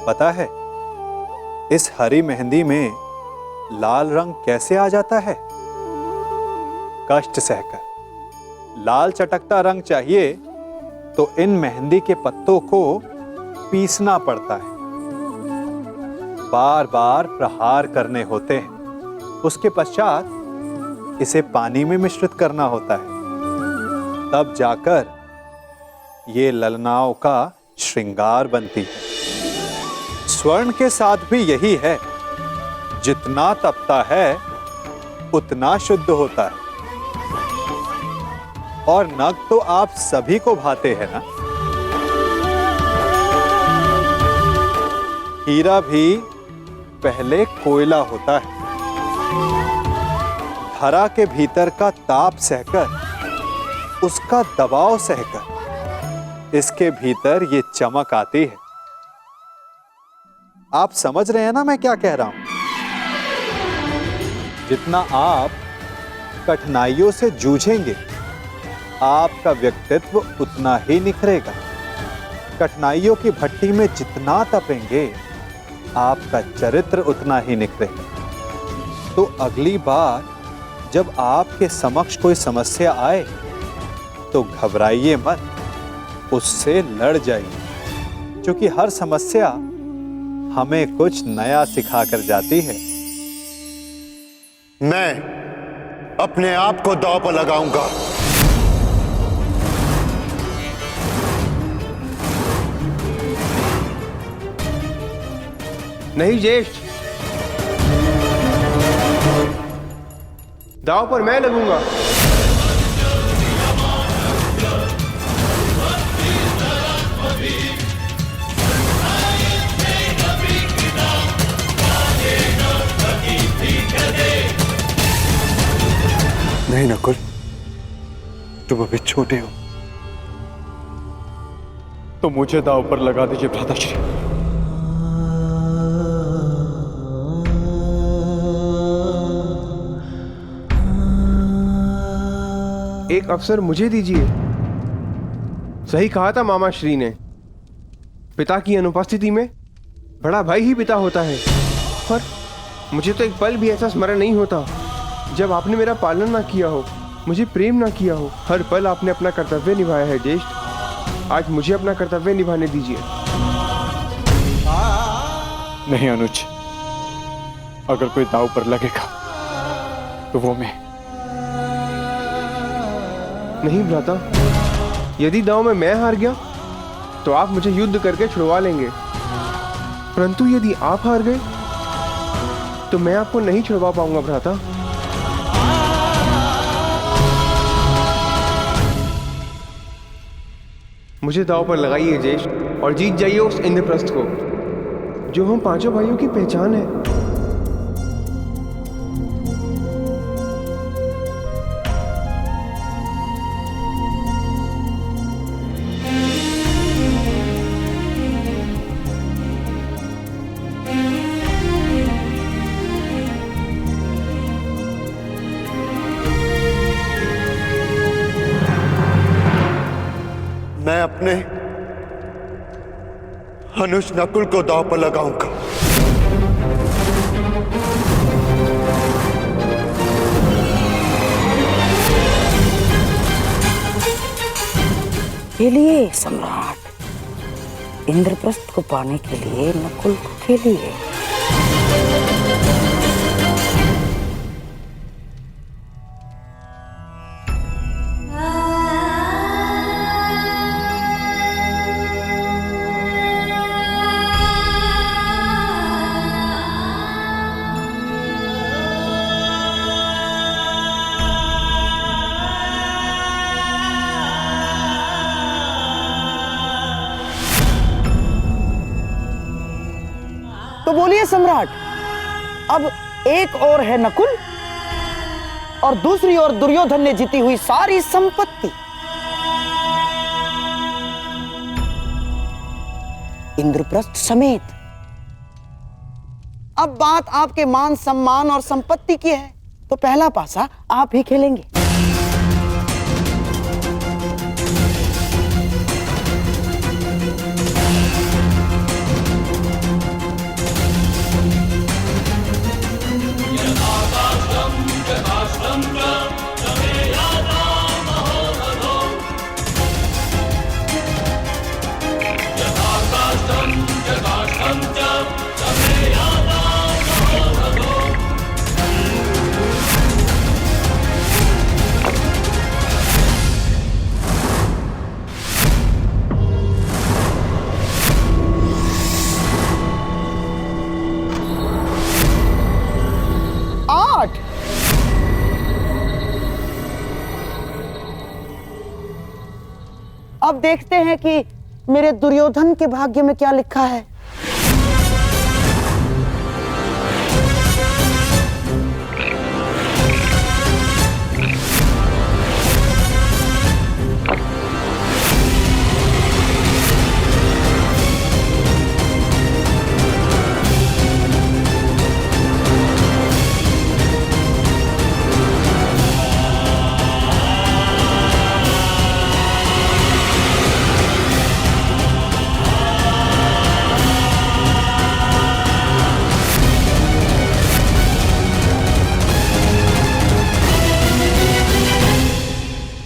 पता है इस हरी मेहंदी में लाल रंग कैसे आ जाता है? कष्ट सहकर। लाल चटकता रंग चाहिए तो इन मेहंदी के पत्तों को पीसना पड़ता है, बार बार प्रहार करने होते हैं। उसके पश्चात इसे पानी में मिश्रित करना होता है, तब जाकर ये ललनाओं का श्रृंगार बनती है। स्वर्ण के साथ भी यही है, जितना तपता है उतना शुद्ध होता है। और नग तो आप सभी को भाते हैं ना। हीरा भी पहले कोयला होता है, धरा के भीतर का ताप सहकर, उसका दबाव सहकर इसके भीतर ये चमक आती है। आप समझ रहे हैं ना मैं क्या कह रहा हूं? जितना आप कठिनाइयों से जूझेंगे, आपका व्यक्तित्व उतना ही निखरेगा। कठिनाइयों की भट्टी में जितना तपेंगे, आपका चरित्र उतना ही निखरेगा। तो अगली बार जब आपके समक्ष कोई समस्या आए तो घबराइए मत, उससे लड़ जाइए, क्योंकि हर समस्या हमें कुछ नया सिखा कर जाती है। मैं अपने आप को दांव पर लगाऊंगा। नहीं ज्येष्ठ, दांव पर मैं लगूंगा। नहीं नकुल, तुम अभी छोटे हो। तो मुझे दांव पर लगा दीजिए भ्राताश्री। एक अवसर मुझे दीजिए। सही कहा था मामा श्री ने, पिता की अनुपस्थिति में बड़ा भाई ही पिता होता है। पर मुझे तो एक पल भी ऐसा स्मरण नहीं होता जब आपने मेरा पालन ना किया हो, मुझे प्रेम ना किया हो। हर पल आपने अपना कर्तव्य निभाया है ज्येष्ठ। आज मुझे अपना कर्तव्य निभाने दीजिए। नहीं अनुज, अगर कोई दांव पर लगेगा तो वो मैं। नहीं भ्राता, यदि दांव में मैं हार गया तो आप मुझे युद्ध करके छुड़वा लेंगे, परंतु यदि आप हार गए तो मैं आपको नहीं छुड़वा पाऊंगा भ्राता। मुझे दांव पर लगाइए ज्येष्ठ और जीत जाइए उस इंद्रप्रस्थ को, जो हम पांचों भाइयों की पहचान है। मैं अपने अनुज नकुल को दांव पर लगाऊंगा। खेलिए सम्राट, इंद्रप्रस्थ को पाने के लिए नकुल को खेलिए। तो बोलिए सम्राट, अब एक और है नकुल और दूसरी ओर दुर्योधन ने जीती हुई सारी संपत्ति। इंद्रप्रस्थ समेत। अब बात आपके मान सम्मान और संपत्ति की है, तो पहला पासा आप ही खेलेंगे। अब देखते हैं कि मेरे दुर्योधन के भाग्य में क्या लिखा है।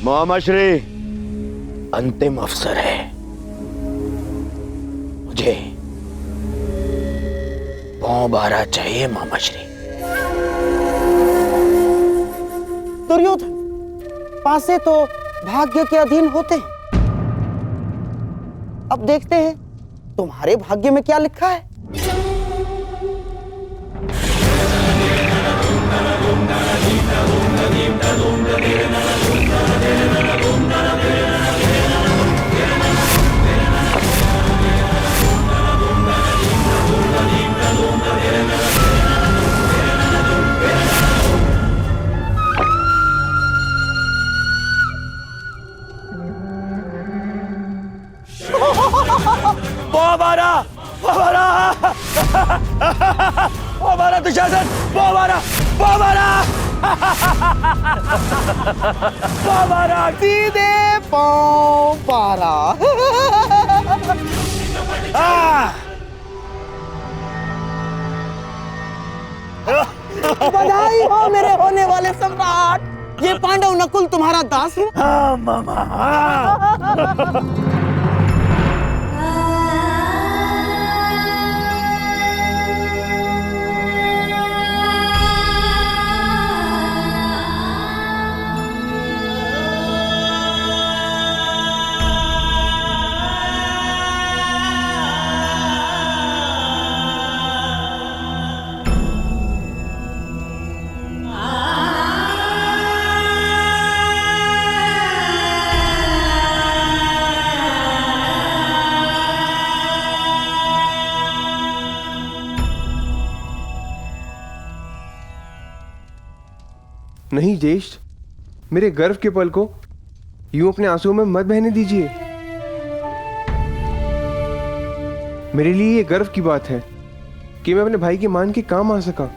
मामाश्री, अंतिम अवसर है। मुझे पांव बारा चाहिए मामाश्री। दुर्योधन, पासे तो भाग्य के अधीन होते हैं। अब देखते हैं तुम्हारे भाग्य में क्या लिखा है। हमारा दुशासन, हमारा सीधे पांव पारा। बधाई हो मेरे होने वाले सम्राट। ये पांडव नकुल तुम्हारा दास है। हाँ मामा, हाँ। नहीं ज्येष्ठ, मेरे गर्व के पल को यूं अपने आंसुओं में मत बहने दीजिए। मेरे लिए ये गर्व की बात है कि मैं अपने भाई के मान के काम आ सका।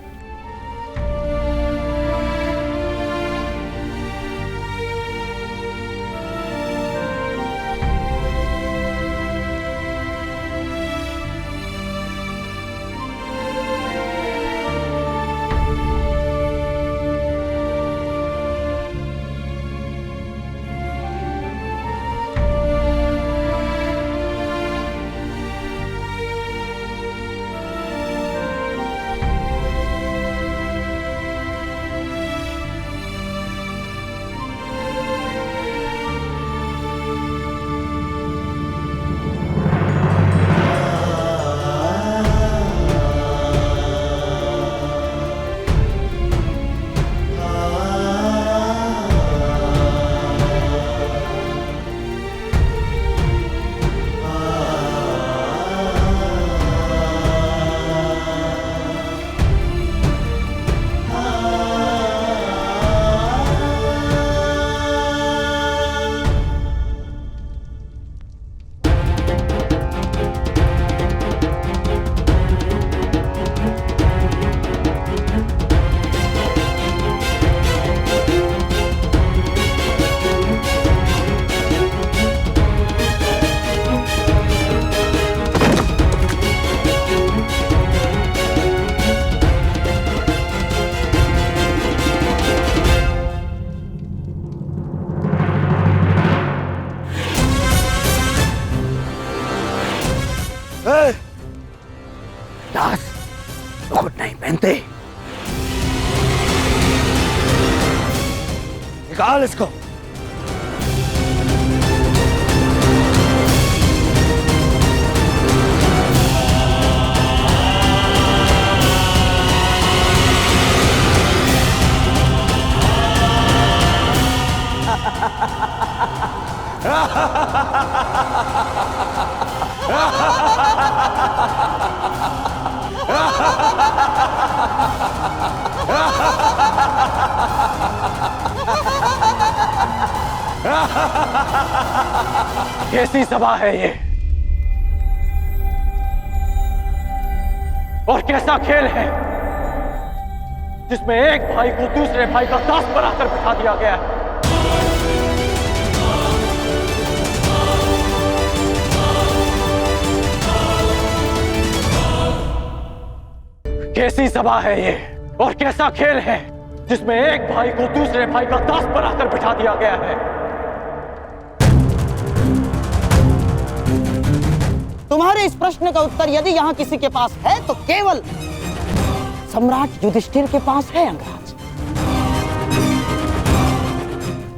दास मुकुट नहीं पहनते। निकाल इसको। कैसी सभा है ये और कैसा खेल है जिसमें एक भाई को दूसरे भाई का दास बनाकर बिठा दिया गया है। कैसी सभा है ये और कैसा खेल है जिसमें एक भाई को दूसरे भाई का दास बनाकर बिठा दिया गया है। तुम्हारे इस प्रश्न का उत्तर यदि यहाँ किसी के पास है तो केवल सम्राट युधिष्ठिर के पास है अंगराज।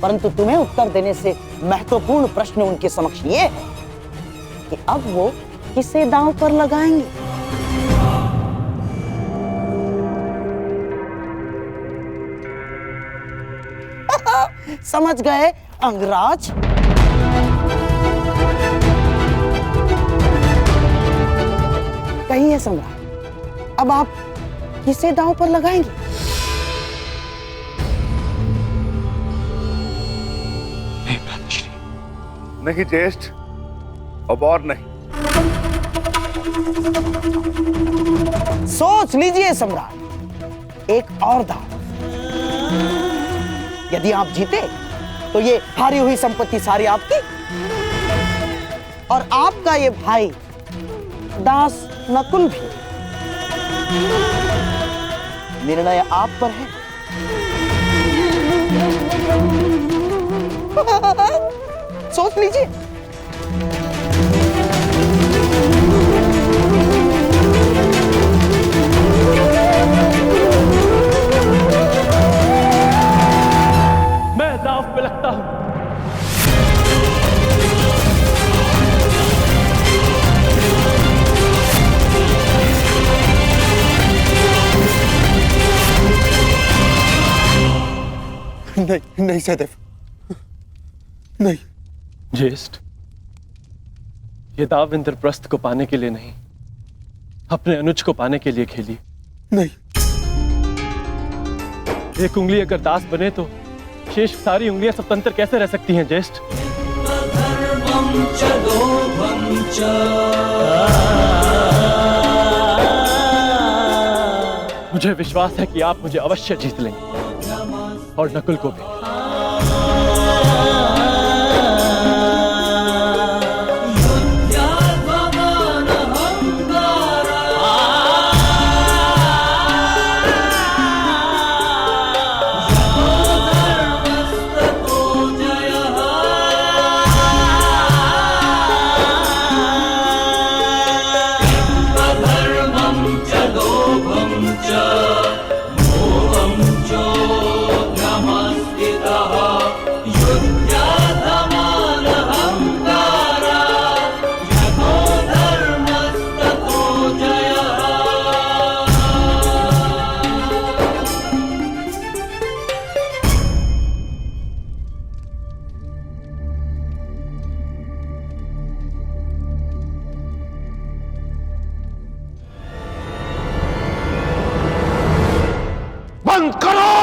परंतु तुम्हें उत्तर देने से महत्वपूर्ण प्रश्न उनके समक्ष ये है कि अब वो किसे दांव पर लगाएंगे। समझ गए अंगराज? कहिए सम्राट, अब आप किसे दांव पर लगाएंगे? नहीं ज्येष्ठ, अब और नहीं। सोच लीजिए सम्राट, एक और दांव। यदि आप जीते तो ये हारी हुई संपत्ति सारी आपकी और आपका ये भाई दास नकुल भी। निर्णय आप पर है। सोच लीजिए। मैं दांव पे लगता हूं। नहीं नहीं सहदेव, नहीं। ज्येष्ठ, ये दाव इंद्रप्रस्थ को पाने के लिए नहीं, अपने अनुज को पाने के लिए खेली। नहीं। एक उंगली अगर दास बने तो शेष सारी उंगलियां स्वतंत्र कैसे रह सकती हैं ज्येष्ठ? मुझे विश्वास है कि आप मुझे अवश्य जीत लेंगे और नकुल को भी। बंद करो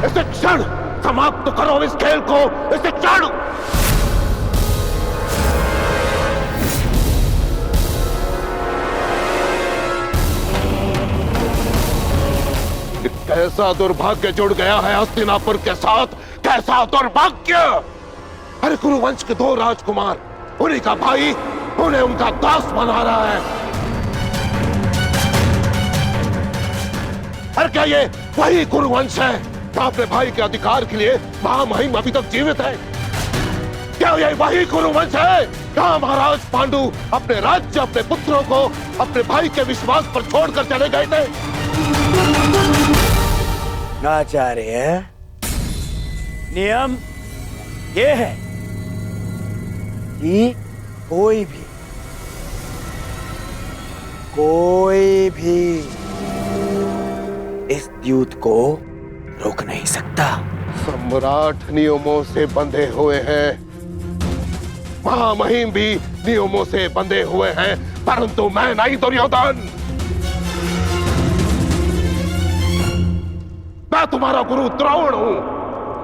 इसे, क्षण समाप्त करो इस खेल को, इसे क्षण। कैसा दुर्भाग्य जुड़ गया है हस्तिनापुर के साथ, कैसा दुर्भाग्य। अरे कुरुवंश के 2 राजकुमार, उन्हीं का भाई उन्हें उनका दास बना रहा है। अरे क्या ये वही कुरुवंश है जो अपने भाई के अधिकार के लिए महामहिम अभी तक जीवित है? क्या ये वही कुरुवंश है जहां महाराज पांडु अपने राज्य, अपने पुत्रों को अपने भाई के विश्वास पर छोड़कर चले गए थे? आचार्य, नियम ये है कि कोई भी इस द्यूत को रोक नहीं सकता। सम्राट नियमों से बंधे हुए हैं, महामहिम भी नियमों से बंधे हुए हैं, परंतु मैं नहीं दुर्योधन। मैं तुम्हारा गुरु द्रोण हूं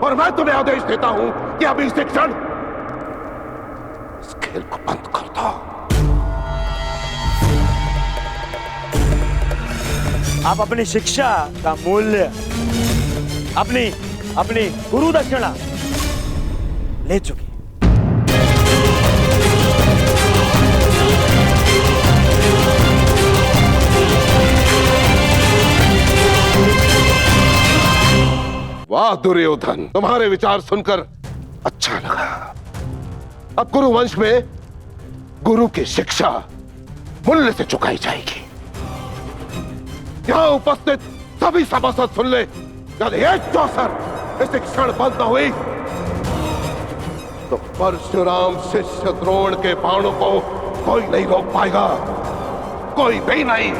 और मैं तुम्हें आदेश देता हूं कि अभी से क्षण इस खेल को बंद कर दो। आप अपनी शिक्षा का मूल्य, अपनी गुरु दक्षिणा ले चुके। वाह दुर्योधन, तुम्हारे विचार सुनकर अच्छा लगा। अब गुरु वंश में गुरु की शिक्षा मूल्य से चुकाई जाएगी। यहां उपस्थित सभी सभासद सुन ले, यदि एक चौसर इस क्षण बंद न हुई तो परशुराम शिष्य द्रोण के बाणों को कोई नहीं रोक पाएगा, कोई भी नहीं।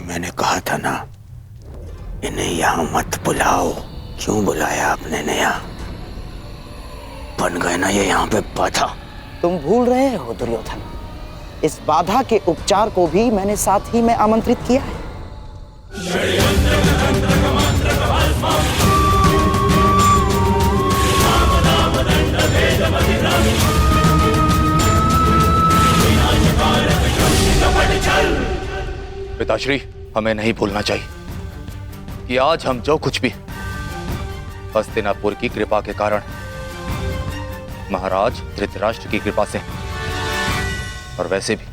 मैंने कहा था ना, इन्हें यहां मत बुलाओ। क्यों बुलाया आपने ने यहाँ? बन गए ना ये यहाँ पे बाधा। तुम भूल रहे हो दुर्योधन, इस बाधा के उपचार को भी मैंने साथ ही में आमंत्रित किया है। पिताश्री, हमें नहीं भूलना चाहिए कि आज हम जो कुछ भी हस्तिनापुर की कृपा के कारण, महाराज धृतराष्ट्र की कृपा से, और वैसे भी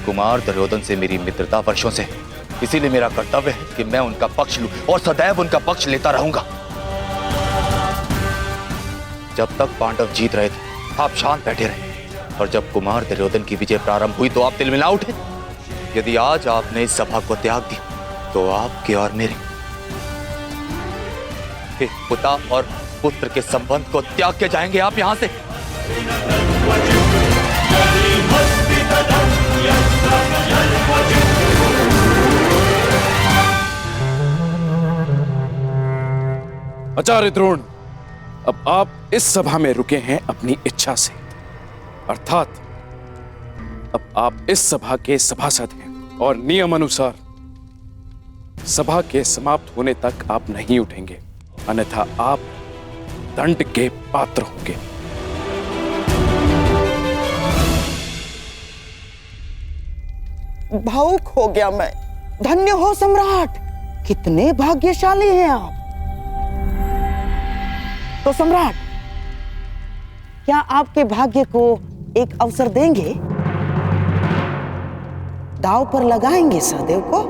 कुमार दुर्योधन से मेरी मित्रता वर्षों से, इसीलिए मेरा कर्तव्य है कि मैं उनका पक्ष लूं और सदैव उनका पक्ष लेता रहूंगा। जब तक पांडव जीत रहे थे आप शांत बैठे रहे, और जब कुमार दुर्योधन की विजय प्रारंभ हुई तो आप तिलमिला उठे। यदि आज आपने इस सभा को त्याग दिया तो आपके और मेरे पिता और पुत्र के संबंध को त्याग के जाएंगे आप यहां से। आचार्य द्रोण, अब आप इस सभा में रुके हैं अपनी इच्छा से, अर्थात अब आप इस सभा के सभासद हैं और नियम अनुसार सभा के समाप्त होने तक आप नहीं उठेंगे, अन्यथा आप दंड के पात्र होंगे। भावुक हो गया मैं। धन्य हो सम्राट, कितने भाग्यशाली हैं आप। तो सम्राट, क्या आपके भाग्य को एक अवसर देंगे? दांव पर लगाएंगे सहदेव को?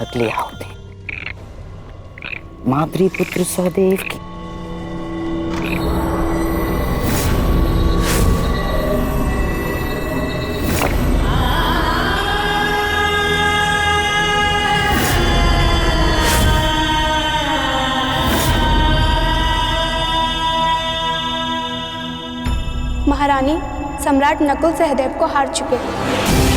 अगले होते माद्री पुत्र सहदेव की। महारानी, सम्राट नकुल सहदेव को हार चुके हैं।